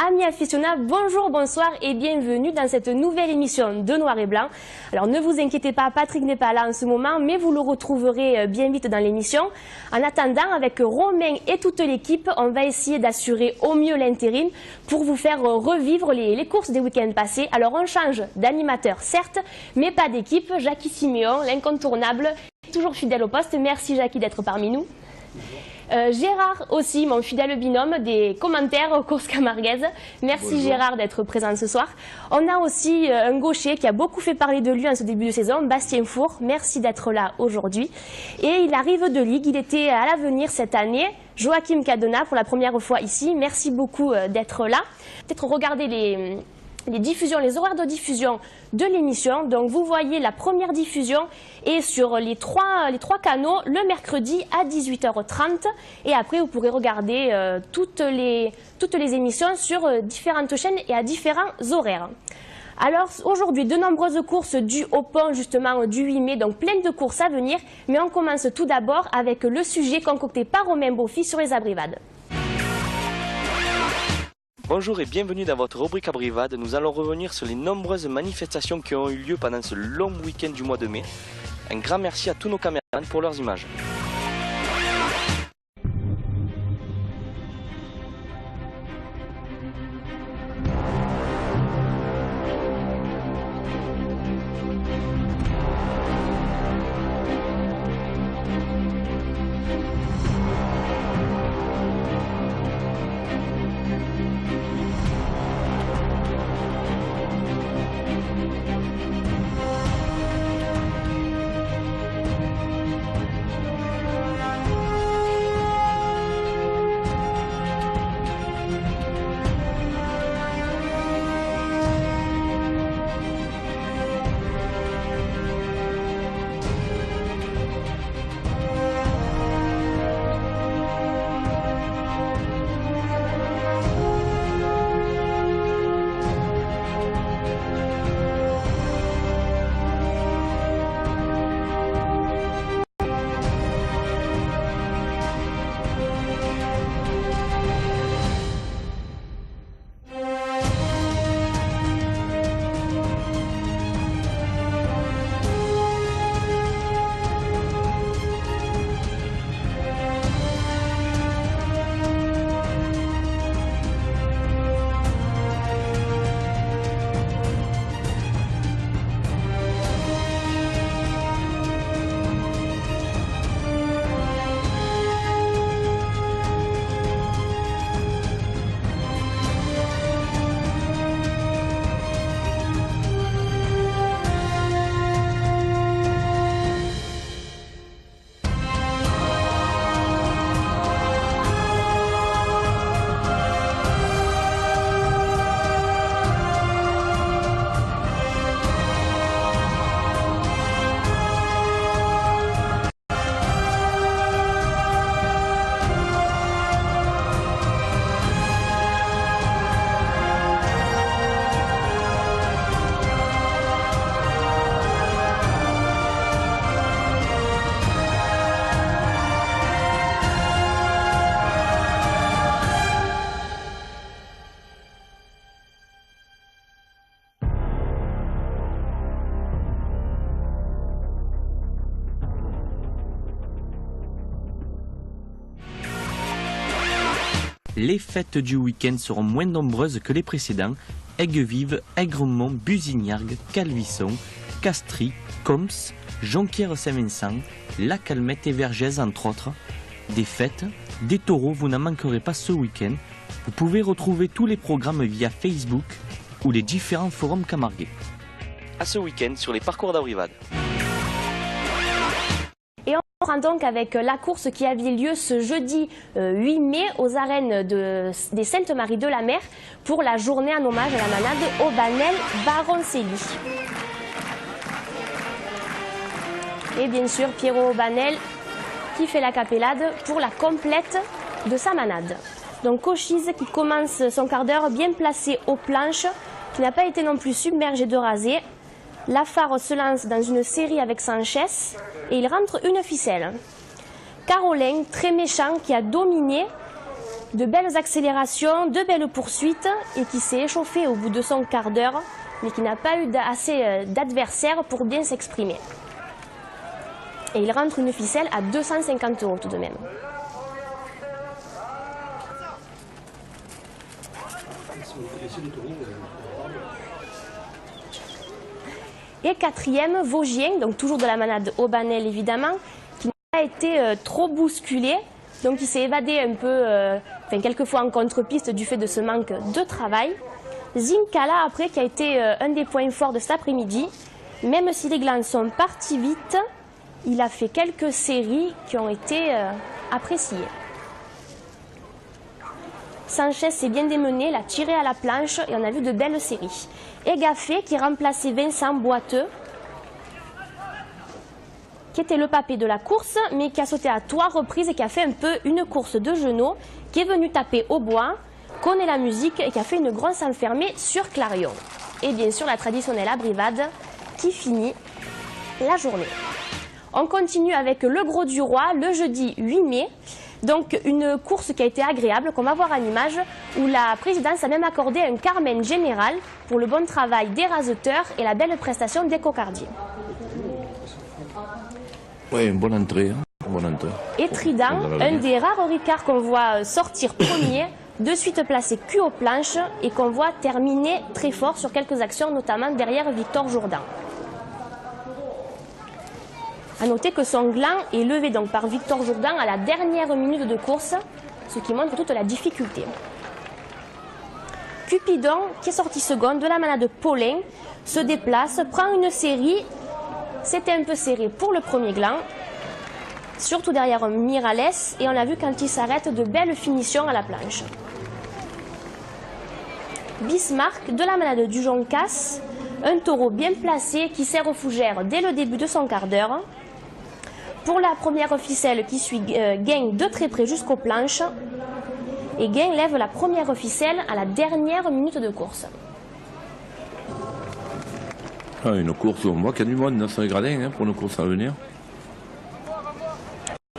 Amis aficionados, bonjour, bonsoir et bienvenue dans cette nouvelle émission de Noir et Blanc. Alors ne vous inquiétez pas, Patrick n'est pas là en ce moment, mais vous le retrouverez bien vite dans l'émission. En attendant, avec Romain et toute l'équipe, on va essayer d'assurer au mieux l'intérim pour vous faire revivre les courses des week-ends passés. Alors on change d'animateur, certes, mais pas d'équipe. Jackie Siméon, l'incontournable, toujours fidèle au poste. Merci Jackie d'être parmi nous. Gérard aussi, mon fidèle binôme des commentaires aux courses camarguaises. Merci Bonjour. Gérard d'être présent ce soir. On a aussi un gaucher qui a beaucoup fait parler de lui en ce début de saison, Bastien Four. Merci d'être là aujourd'hui. Et il arrive de Ligue, il était à l'avenir cette année. Joachim Cadena pour la première fois ici. Merci beaucoup d'être là. Peut-être regarder les diffusions, les horaires de diffusion de l'émission. Donc vous voyez la première diffusion est sur les trois canaux le mercredi à 18h30 et après vous pourrez regarder toutes les émissions sur différentes chaînes et à différents horaires. Alors aujourd'hui de nombreuses courses dues au pont justement du 8 mai, donc plein de courses à venir, mais on commence tout d'abord avec le sujet concocté par Romain Beaufils sur les abrivades. Bonjour et bienvenue dans votre rubrique Abrivade. Nous allons revenir sur les nombreuses manifestations qui ont eu lieu pendant ce long week-end du mois de mai. Un grand merci à tous nos caméramans pour leurs images. Les fêtes du week-end seront moins nombreuses que les précédents. Aigues-Vives, Aigremont, Busignargues, Calvisson, Castries, Coms, Jonquière-Saint-Vincent, La Calmette et Vergès entre autres. Des fêtes, des taureaux, vous n'en manquerez pas ce week-end. Vous pouvez retrouver tous les programmes via Facebook ou les différents forums camarguais. À ce week-end sur les parcours d'Abrivade. Et on reprend donc avec la course qui avait lieu ce jeudi 8 mai aux arènes des Saintes-Maries de la Mer pour la journée en hommage à la manade Aubanel Baroncelli. Et bien sûr Pierrot Aubanel qui fait la capellade pour la complète de sa manade. Donc Cochise qui commence son quart d'heure bien placé aux planches, qui n'a pas été non plus submergé de rasé. Lafare se lance dans une série avec Sanchez et il rentre une ficelle. Carolin, très méchant, qui a dominé De belles accélérations, de belles poursuites et qui s'est échauffé au bout de son quart d'heure, mais qui n'a pas eu assez d'adversaires pour bien s'exprimer. Et il rentre une ficelle à 250 € tout de même. Et quatrième, Vosgien, donc toujours de la manade Aubanel évidemment, qui n'a pas été trop bousculé, donc il s'est évadé un peu, quelquefois en contre-piste du fait de ce manque de travail. Zinkala après qui a été un des points forts de cet après-midi, même si les glands sont partis vite, il a fait quelques séries qui ont été appréciées. Sanchez s'est bien démené, l'a tiré à la planche et on a vu de belles séries. Et Gaffé qui remplaçait Vincent Boiteux, qui était le papé de la course, mais qui a sauté à 3 reprises et qui a fait un peu une course de genoux, qui est venu taper au bois, connaît la musique et qui a fait une grosse enfermée sur Clarion. Et bien sûr la traditionnelle abrivade qui finit la journée. On continue avec le Gros du Roi le jeudi 8 mai. Donc une course qui a été agréable, qu'on va voir en image, où la présidence a même accordé un carmen général pour le bon travail des raseteurs et la belle prestation des cocardiers. Oui, une bonne entrée. Et Trident, un des rares Ricards qu'on voit sortir premier, de suite placé cul aux planches et qu'on voit terminer très fort sur quelques actions, notamment derrière Victor Jourdan. A noter que son gland est levé donc par Victor Jourdan à la dernière minute de course, ce qui montre toute la difficulté. Cupidon, qui est sorti second de la manade Paulin, se déplace, prend une série. C'était un peu serré pour le premier gland, surtout derrière Mirales, et on a vu quand il s'arrête de belles finitions à la planche. Bismarck, de la manade du Joncas, un taureau bien placé qui sert aux fougères dès le début de son quart d'heure. Pour la première ficelle qui suit Gain de très près jusqu'aux planches. Et Gain lève la première ficelle à la dernière minute de course. Ah, une course, on voit qu'il y a du monde dans ce gradin pour une course à venir.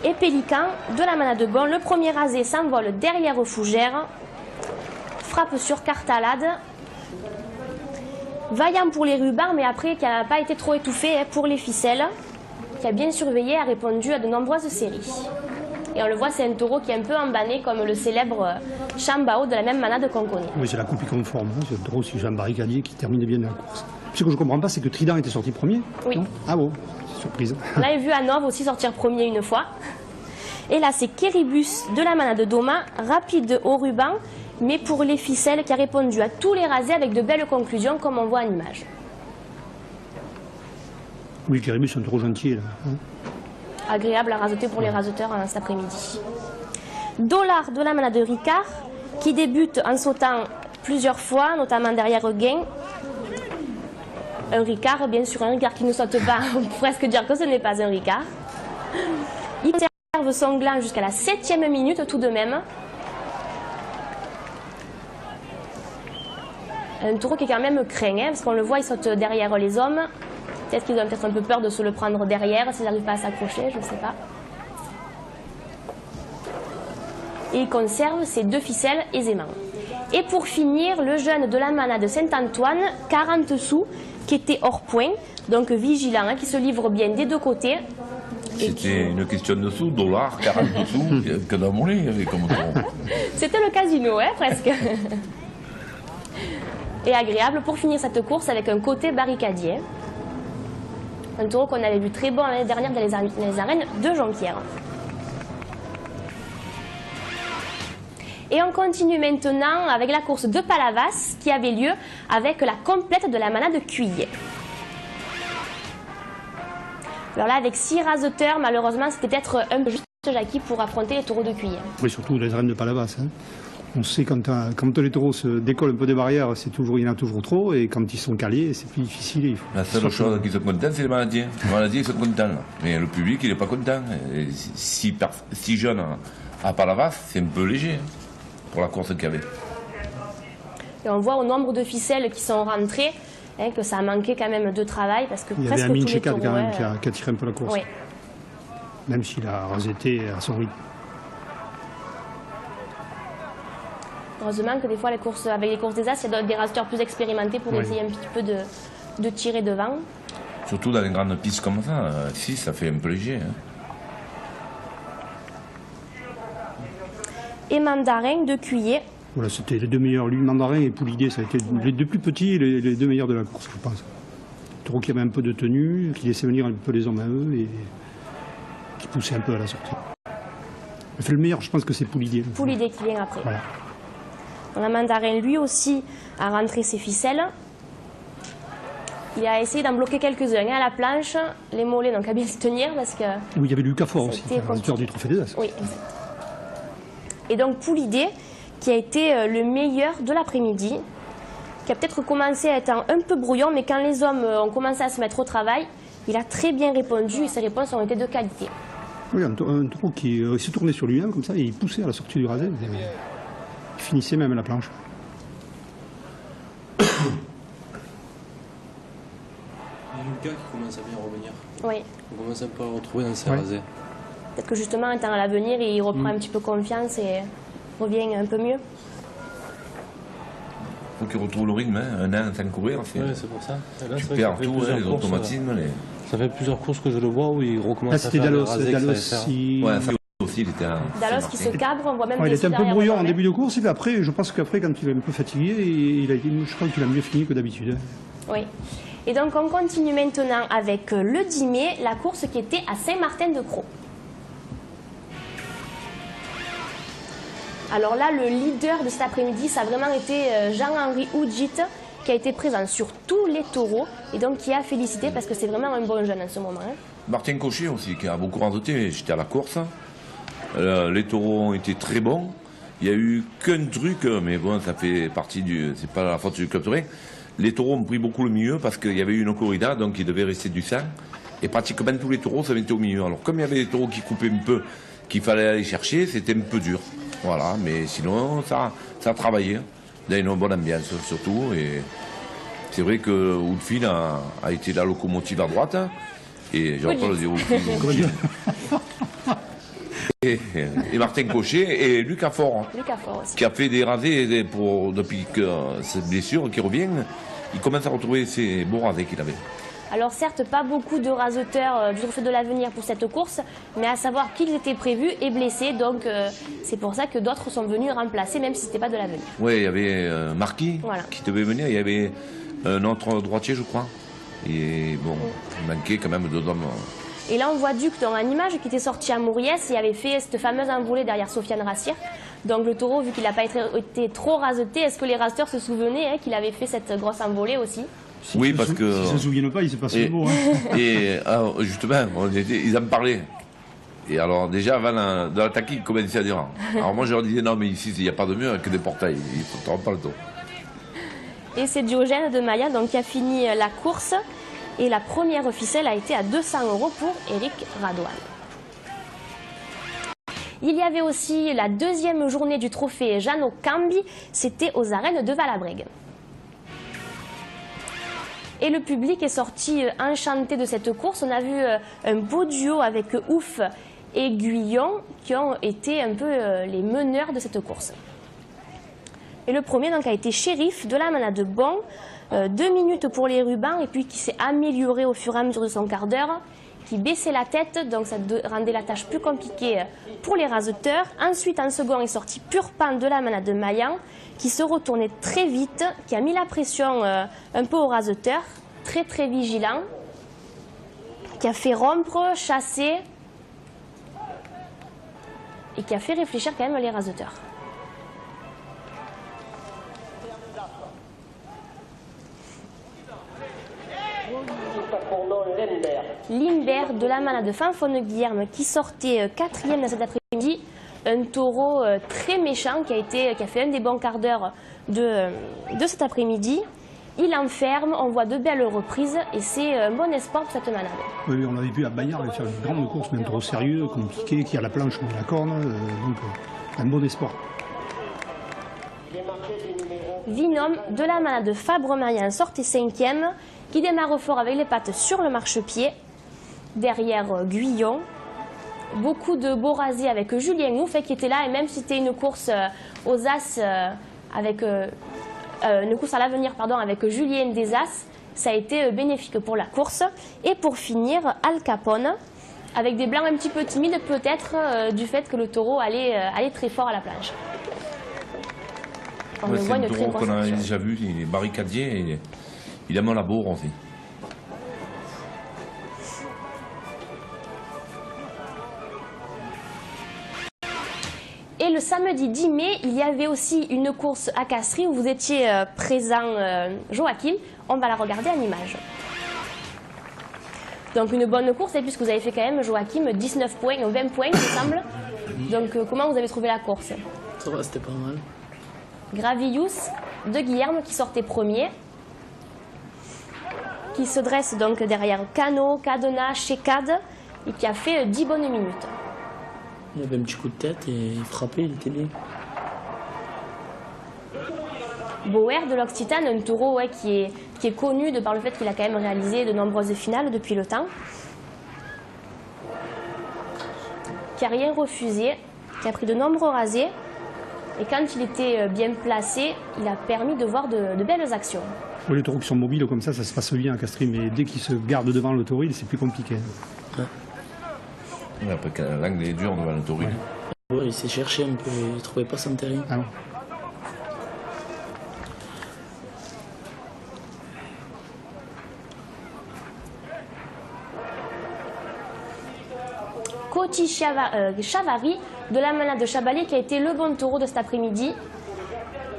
Et Pélican, de la manade Bon, le premier rasé s'envole derrière Fougère. Frappe sur Cartalade. Vaillant pour les rubans, mais après qui n'a pas été trop étouffé pour les ficelles. Qui a bien surveillé, a répondu à de nombreuses séries. Et on le voit, c'est un taureau qui est un peu embané comme le célèbre Chambao de la même manade qu'on connaît. Oui, c'est la copie conforme, c'est le taureau sur Jean Barricadier qui termine bien la course. Ce que je ne comprends pas, c'est que Trident était sorti premier. Oui. Non ah bon, c'est surprise. On l'avait vu à Nov aussi sortir premier une fois. Et là, c'est Kéribus de la manade Doma, rapide au ruban, mais pour les ficelles, qui a répondu à tous les rasés avec de belles conclusions, comme on voit en image. Oui, Kéribus, c'est un taureau gentil, là. Agréable à raseter pour les raseteurs cet après-midi. Dollar de la manade Ricard, qui débute en sautant plusieurs fois, notamment derrière Gain. Un Ricard, bien sûr, un Ricard qui ne saute pas, on peut presque dire que ce n'est pas un Ricard. Il conserve son gland jusqu'à la 7e minute tout de même. Un taureau qui est quand même craint, parce qu'on le voit, il saute derrière les hommes. Peut-être qu'ils ont peut-être un peu peur de se le prendre derrière, s'ils n'arrivent pas à s'accrocher, je ne sais pas. Et il conserve ses 2 ficelles aisément. Et pour finir, le jeune de la manade Saint-Antoine, 40 sous, qui était hors point, donc vigilant, qui se livre bien des deux côtés. C'était une question de sous, dollars, 40 sous, que dans mon lit, comme taureau. C'était le casino, presque. Et agréable pour finir cette course avec un côté barricadier. Un taureau qu'on avait vu très bon l'année dernière dans les arènes de Jonquière. Et on continue maintenant avec la course de Palavas qui avait lieu avec la complète de la manade Cuillet. Alors là, avec 6 raseteurs, malheureusement, c'était peut-être un peu juste Jackie pour affronter les taureaux de Cuillet. Oui, surtout les arènes de Palavas. On sait quand les taureaux se décollent un peu des barrières, il y en a toujours trop, et quand ils sont calés, c'est plus difficile. La seule chose qui sont contents, c'est les manadiers. Les manadiers, ils sont contents, là. Mais le public, il n'est pas content. Et si jeune à Palavas, c'est un peu léger pour la course qu'il y avait. Et on voit au nombre de ficelles qui sont rentrées que ça a manqué quand même de travail, parce que il y presque avait un tous les Minchekat taureaux... quand même qui a tiré un peu la course. Oui. Même s'il a raseté à son rythme. Heureusement que des fois, avec les courses des As, il y a des raceteurs plus expérimentés pour essayer un petit peu de tirer devant. Surtout dans les grandes pistes comme ça, 6, ça fait un peu léger. Hein. Et Mandarin de Cuillet. Voilà, c'était les deux meilleurs, lui, Mandarin et Poulidé, ça a été les deux plus petits et les deux meilleurs de la course, je pense. Taureau qui avait un peu de tenue, qui laissait venir un peu les hommes à eux et qui poussait un peu à la sortie. Enfin, le meilleur, je pense que c'est Poulidé. Poulidé qui vient après. Voilà. On a Mandarin, lui aussi, à rentrer ses ficelles. Il a essayé d'en bloquer quelques-uns à la planche, les mollets, donc à bien se tenir parce que... Oui, il y avait Lucas Fort aussi, C'était l'auteur du Trophée des As. Oui, exact. Et donc Poulidé, qui a été le meilleur de l'après-midi, qui a peut-être commencé à être un peu brouillon, mais quand les hommes ont commencé à se mettre au travail, il a très bien répondu et ses réponses ont été de qualité. Oui, un taureau qui s'est tourné sur lui-même comme ça et il poussait à la sortie du rasé. Il finissait même à la planche. Lucas qui commence à bien revenir. Oui. On commence un peu à le retrouver dans ses rasés. Peut-être que justement, étant à l'avenir, il reprend un petit peu confiance et revient un peu mieux. Il faut qu'il retrouve le rythme, hein. Un an sans courir. Oui, c'est pour ça. Et là, Tu c'est vrai perds que ça fait tout, plusieurs les courses, automatismes. Ça fait plusieurs courses que je le vois où il recommence Là, à c'était faire Dalos. des rasés Dalos, qu'il savait faire. Ouais, ça aussi, il était à Dalos qui se cabre, on voit même il des était un peu derrière brouillon en devant, début de course et puis après, je pense qu'après, quand il est un peu fatigué, je crois qu'il a mieux fini que d'habitude. Oui. Et donc on continue maintenant avec le 10 mai, la course qui était à Saint-Martin-de-Croix. Alors là, le leader de cet après-midi, ça a vraiment été Jean-Henri Oudjit, qui a été présent sur tous les taureaux et donc qui a félicité parce que c'est vraiment un bon jeune en ce moment. Hein. Martin Cochet aussi, qui a beaucoup radoté. J'étais à la course. Les taureaux ont été très bons. Il n'y a eu qu'un truc, mais bon, ça fait partie du... C'est pas la faute du club taurin. Les taureaux ont pris beaucoup le milieu parce qu'il y avait eu une corrida, donc il devait rester du sang. Et pratiquement tous les taureaux, ça mettait au milieu. Alors comme il y avait des taureaux qui coupaient un peu, qu'il fallait aller chercher, c'était un peu dur. Voilà, mais sinon, ça a travaillé. Il y a une bonne ambiance, surtout. Et c'est vrai que Woodfield a été la locomotive à droite. Et j'aurais pas le dire Woodfield. Et Martin Cochet et Lucas Fort. Lucas Fort aussi. Qui a fait des rasés depuis que cette blessure qui revient. Il commence à retrouver ses beaux rasés qu'il avait. Alors certes, pas beaucoup de raseteurs du Trophée de l'Avenir pour cette course, mais à savoir qu'ils étaient prévus et blessés, donc c'est pour ça que d'autres sont venus remplacer, même si ce n'était pas de l'Avenir. Oui, il y avait Marquis qui devait venir, il y avait un autre droitier, je crois. Et bon, il manquait quand même 2 hommes. Et là, on voit Duc dans une image qui était sortie à Mouriès et avait fait cette fameuse envolée derrière Sofiane Rassière. Donc le taureau, vu qu'il n'a pas été trop raseté, est-ce que les raseteurs se souvenaient qu'il avait fait cette grosse envolée aussi? Oui, parce que... S'ils ne se souviennent pas, il s'est passé le beau. Hein. Et alors, justement, ils en parlaient. Et alors déjà, avant de l'attaquer, ils commençaient à dire... Alors moi, je leur disais, non, mais ici, il n'y a pas de mur, il n'y a que des portails. Ils ne sortiront pas le tour. Et c'est Diogène de Maya donc, qui a fini la course. Et la première ficelle a été à 200 € pour Éric Radouane. Il y avait aussi la deuxième journée du trophée Jeannot Cambi. C'était aux arènes de Valabrègue. Et le public est sorti enchanté de cette course. On a vu un beau duo avec Ouf et Guyon qui ont été un peu les meneurs de cette course. Et le premier donc, a été Shérif de la Manade Bon, 2 minutes pour les rubans et puis qui s'est amélioré au fur et à mesure de son quart d'heure, qui baissait la tête, donc ça rendait la tâche plus compliquée pour les raseteurs. Ensuite en second est sorti Pur Pan de la Manade Maillan, qui se retournait très vite, qui a mis la pression un peu au raseteur, très très vigilant, qui a fait rompre, chasser et qui a fait réfléchir quand même les raseteurs. Limbert de la Manade Fanfonne-Guillerme qui sortait 4e dans cet après-midi. Un taureau très méchant qui a fait un des bons quarts d'heure de cet après-midi. Il enferme, on voit de belles reprises et c'est un bon espoir pour cette manade. Oui, on l'avait vu à Bayard faire une grande course, mais un taureau sérieux, compliqué, qui a la planche mais la corne, donc un bon espoir. Vinom de la Manade Fabre-Maillan sortait 5e, qui démarre fort avec les pattes sur le marchepied. Derrière Guyon. Beaucoup de beaux rasés avec Julien Ouf qui était là, et même si c'était une course aux As, avec une course à l'avenir avec Julien Desas. Ça a été bénéfique pour la course. Et pour finir, Al Capone, avec des blancs un petit peu timides peut-être du fait que le taureau allait très fort à la planche. On Ouais, le c'est voit un une très taureau qu'on a grosse action. déjà vu, il est barricadier et il aime la bourre aussi. Et le samedi 10 mai, il y avait aussi une course à Castries où vous étiez présent, Joachim. On va la regarder en image. Donc une bonne course, et puisque vous avez fait quand même, Joachim, 19 points, 20 points, il me semble. Donc comment vous avez trouvé la course? Ça va, c'était pas mal. Gravillus de Guilherme qui sortait premier, qui se dresse donc derrière Cano, Cadena, Checade, et qui a fait 10 bonnes minutes. Il avait un petit coup de tête et il frappait, il était bien. Bauer de l'Occitane, un taureau qui est connu de par le fait qu'il a quand même réalisé de nombreuses finales depuis le temps, qui n'a rien refusé, qui a pris de nombreux rasés, et quand il était bien placé, il a permis de voir de belles actions. Pour les taureaux qui sont mobiles comme ça se passe bien à Castries, mais dès qu'ils se gardent devant le tauril, c'est plus compliqué. Ouais, après, l'angle est dur devant le tauril. Ouais, il s'est cherché un peu, il trouvait pas son terrain. Ah bon. Coty Chavari de la manade de Chabalier qui a été le bon taureau de cet après-midi,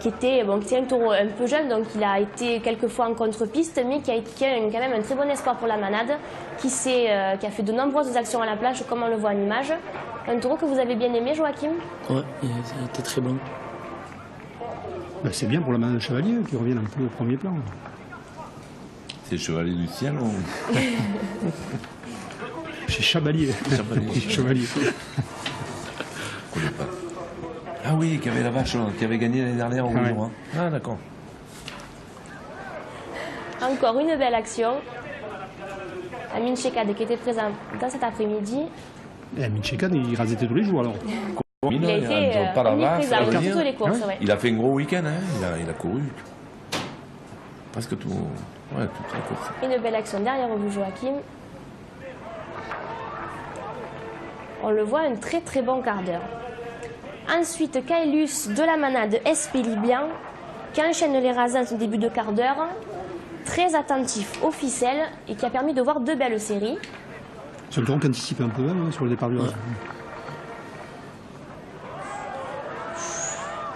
qui était un taureau un peu jeune, donc il a été quelques fois en contre-piste, mais qui a quand même un très bon espoir pour la manade, qui a fait de nombreuses actions à la plage, comme on le voit en image. Un taureau que vous avez bien aimé, Joachim? Ouais, il était très bon. Ben, c'est bien pour la manade de Chevalier qui revienne un peu au premier plan. C'est le chevalier du ciel ou... Chez Chabalier. Chabalier. Chevalier. Je connais pas. Ah oui, qui avait la vache, qui avait gagné l'année dernière au Ouais. jour. Hein. Ah d'accord. Encore une belle action. Amine Chekad qui était présent dans cet après-midi. Et Minchekan, il rasait tous les jours alors. Il a été pas la vache, omniprésent ça veut dans dire. toutes les courses. Ouais. Il a fait un gros week-end, hein. Il a couru. Presque tout. Ouais, toute la course. Une belle action derrière vous, Joachim. On le voit un très très bon quart d'heure. Ensuite, Kaelus de la manade SP Libyan qui enchaîne les rasins au début de quart d'heure, très attentif aux ficelles et qui a permis de voir deux belles séries. C'est un taureau qui anticipe un peu hein, sur le départ du rasin.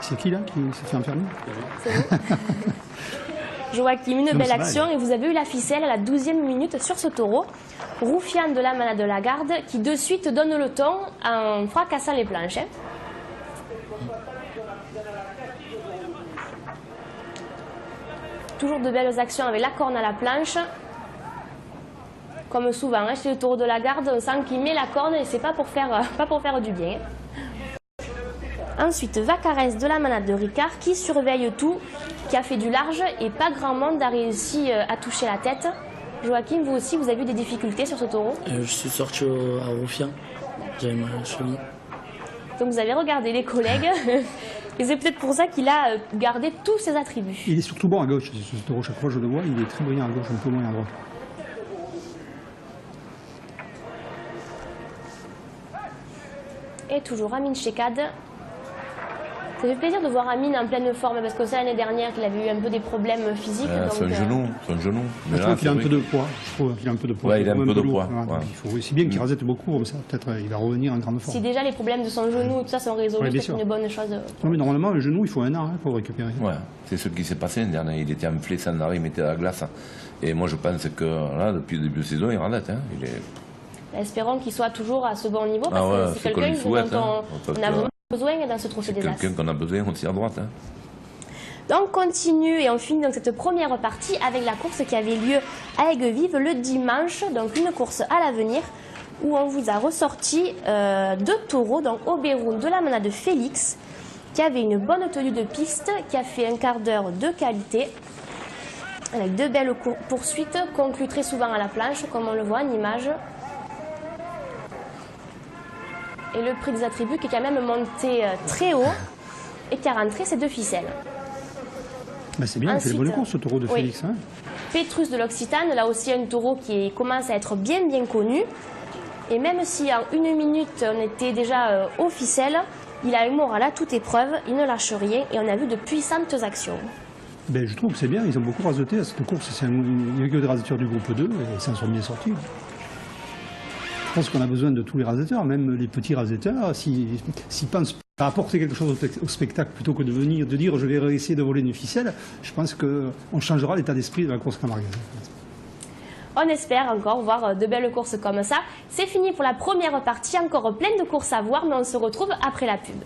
C'est qui là qui s'est fait enfermer? Joachim, une Non, belle c'est action vrai. et vous avez eu la ficelle à la 12e minute sur ce taureau. Roufian de la manade de la garde qui de suite donne le ton en fracassant les planches. Hein. Toujours de belles actions avec la corne à la planche. Comme souvent, hein, chez le taureau de la garde, on sent qu'il met la corne et c'est pas pour faire du bien. Hein. Ensuite, Vacarès de la manade de Ricard qui surveille tout, qui a fait du large et pas grand monde a réussi à toucher la tête. Joachim, vous aussi, vous avez eu des difficultés sur ce taureau? Je suis sorti à Roufian, j'avais mal à la cheville. Donc vous avez regardé les collègues et c'est peut-être pour ça qu'il a gardé tous ses attributs. Il est surtout bon à gauche, ce taureau. Chaque fois que je le vois, il est très brillant à gauche, un peu moins à droite. Et toujours Amine Chekad. Ça fait plaisir de voir Amine en pleine forme parce que c'est l'année dernière qu'il avait eu un peu des problèmes physiques. Son genou, son genou. Mais Je là, trouve qu'il a un c'est peu vrai. de poids. Je trouve qu'il a un peu de poids. Ouais, il a un peu de lourd. poids, Voilà. ouais. Il faut aussi bien qu'il rasette beaucoup comme ça. Peut-être il va revenir en grande forme. Si déjà les problèmes de son genou et tout ça sont résolus, Ouais, bien c'est sûr. une bonne chose. Non, mais normalement, le genou, il faut un an hein, pour récupérer. Ouais, c'est ce qui s'est passé l'année dernière. Il était enflé sans arrêt, il mettait la glace. Et moi, je pense que là, depuis le début de saison, il radette. Hein. Il est... Espérons qu'il soit toujours à ce bon niveau parce Ah ouais, que c'est c'est qu'on quelqu'un lui souhaite, dont hein. on a vraiment besoin dans ce trophée des As. quelqu'un qu'on a besoin aussi à droite. Hein. Donc on continue et on finit donc cette première partie avec la course qui avait lieu à Aigues-Vives le dimanche, donc une course à l'avenir où on vous a ressorti deux taureaux, donc Oberon de la manade de Félix qui avait une bonne tenue de piste, qui a fait un quart d'heure de qualité avec deux belles poursuites conclues très souvent à la planche comme on le voit en image. Et le prix des attributs qui est quand même monté très haut et qui a rentré ces deux ficelles. Ben, c'est bien, il fait Ensuite, les bonnes courses, ce taureau de oui. Félix. Hein. Pétrus de l'Occitane, là aussi un taureau qui commence à être bien connu. Et même si en 1 minute on était déjà au ficelle, il a un moral à toute épreuve, il ne lâche rien et on a vu de puissantes actions. Ben, je trouve que c'est bien, ils ont beaucoup raseté à cette course. Il n'y a que des raseteurs du groupe 2 et ils s'en sont bien sortis. Je pense qu'on a besoin de tous les raseteurs, même les petits raseteurs, s'ils pensent à apporter quelque chose au spectacle plutôt que de venir, de dire je vais essayer de voler une ficelle, je pense qu'on changera l'état d'esprit de la course camargaise. On espère encore voir de belles courses comme ça. C'est fini pour la première partie, encore plein de courses à voir, mais on se retrouve après la pub.